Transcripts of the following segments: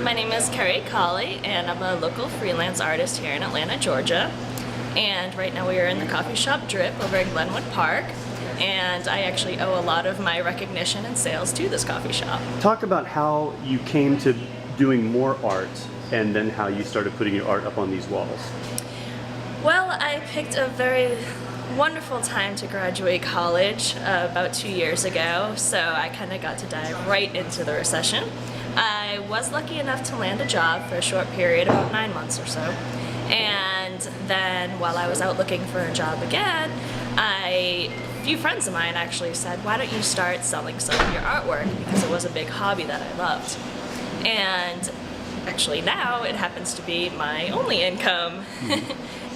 My name is Keri Cawley, and I'm a local freelance artist here in Atlanta, Georgia. And right now we are in the coffee shop Drip over in Glenwood Park. And I actually owe a lot of my recognition and sales to this coffee shop. Talk about how you came to doing more art and then how you started putting your art up on these walls. Well, I picked a very wonderful time to graduate college about 2 years ago, so I kind of got to dive right into the recession. I was lucky enough to land a job for a short period, about 9 months or so, and then while I was out looking for a job again, a few friends of mine actually said, why don't you start selling some of your artwork, because it was a big hobby that I loved. And actually now it happens to be my only income.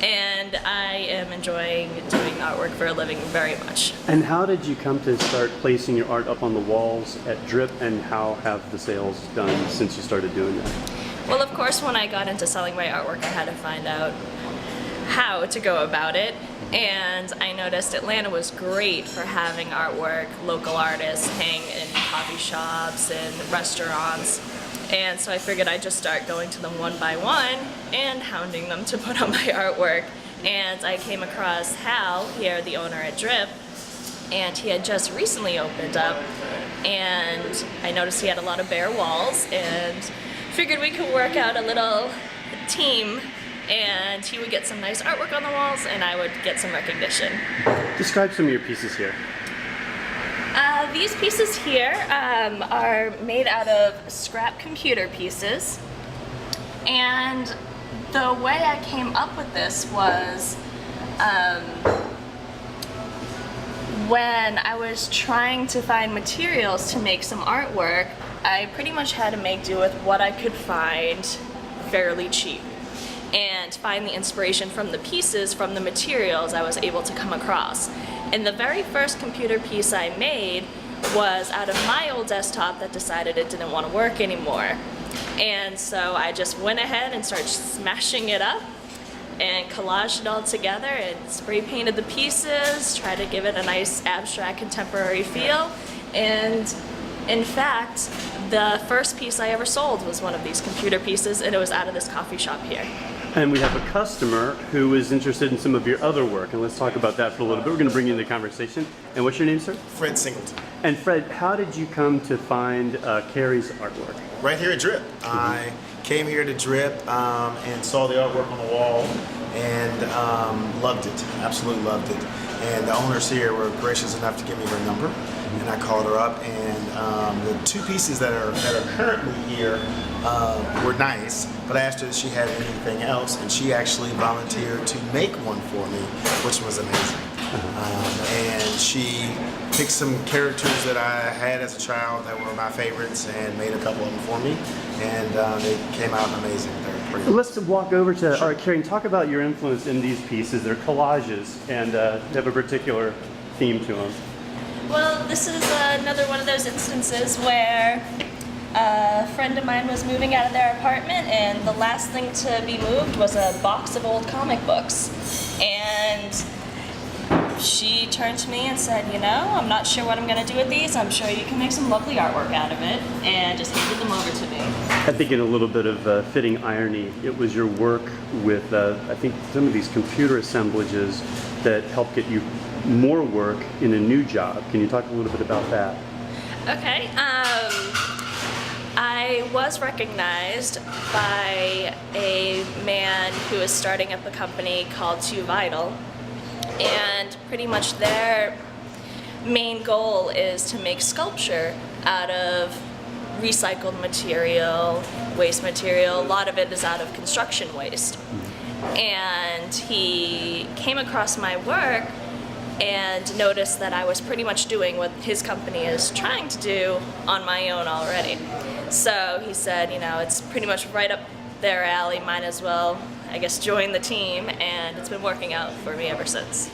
And I am enjoying doing artwork for a living very much. And how did you come to start placing your art up on the walls at Drip, and how have the sales done since you started doing that? Well, of course, when I got into selling my artwork, I had to find out how to go about it. And I noticed Atlanta was great for having artwork, local artists hang in coffee shops and restaurants. And so I figured I'd just start going to them one by one and hounding them to put on my artwork. And I came across Hal here, the owner at Drip, and he had just recently opened up. And I noticed he had a lot of bare walls and figured we could work out a little team, and he would get some nice artwork on the walls and I would get some recognition. Describe some of your pieces here. These pieces here are made out of scrap computer pieces, and the way I came up with this was when I was trying to find materials to make some artwork, I pretty much had to make do with what I could find fairly cheap and find the inspiration from the pieces, from the materials I was able to come across. And the very first computer piece I made was out of my old desktop that decided it didn't want to work anymore. And so I just went ahead and started smashing it up and collaged it all together and spray painted the pieces, tried to give it a nice abstract contemporary feel. And in fact, the first piece I ever sold was one of these computer pieces, and it was out of this coffee shop here. And we have a customer who is interested in some of your other work, and let's talk about that for a little bit. We're going to bring you into the conversation. And what's your name, sir? Fred Singleton. And Fred, how did you come to find Keri's artwork? Right here at Drip. I came here to Drip and saw the artwork on the wall and loved it, absolutely loved it. And the owners here were gracious enough to give me her number, and I called her up, and the two pieces that are currently here were nice, but I asked her if she had anything else, and she actually volunteered to make one for me, which was amazing. And she picked some characters that I had as a child that were my favorites and made a couple of them for me, and they came out amazing. They're pretty Let's walk over to Art Keri and talk about your influence in these pieces. They're collages, and they have a particular theme to them. Well, this is another one of those instances where a friend of mine was moving out of their apartment, and the last thing to be moved was a box of old comic books. And she turned to me and said, you know, I'm not sure what I'm going to do with these. I'm sure you can make some lovely artwork out of it, and just handed them over to me. I think in a little bit of fitting irony, it was your work with, I think, some of these computer assemblages that helped get you more work in a new job. Can you talk a little bit about that? Okay. I was recognized by a man who is starting up a company called Too Vital, and pretty much their main goal is to make sculpture out of recycled material, waste material. A lot of it is out of construction waste. And he came across my work and noticed that I was pretty much doing what his company is trying to do on my own already. So he said, you know, it's pretty much right up their alley, might as well, I guess, join the team, and it's been working out for me ever since.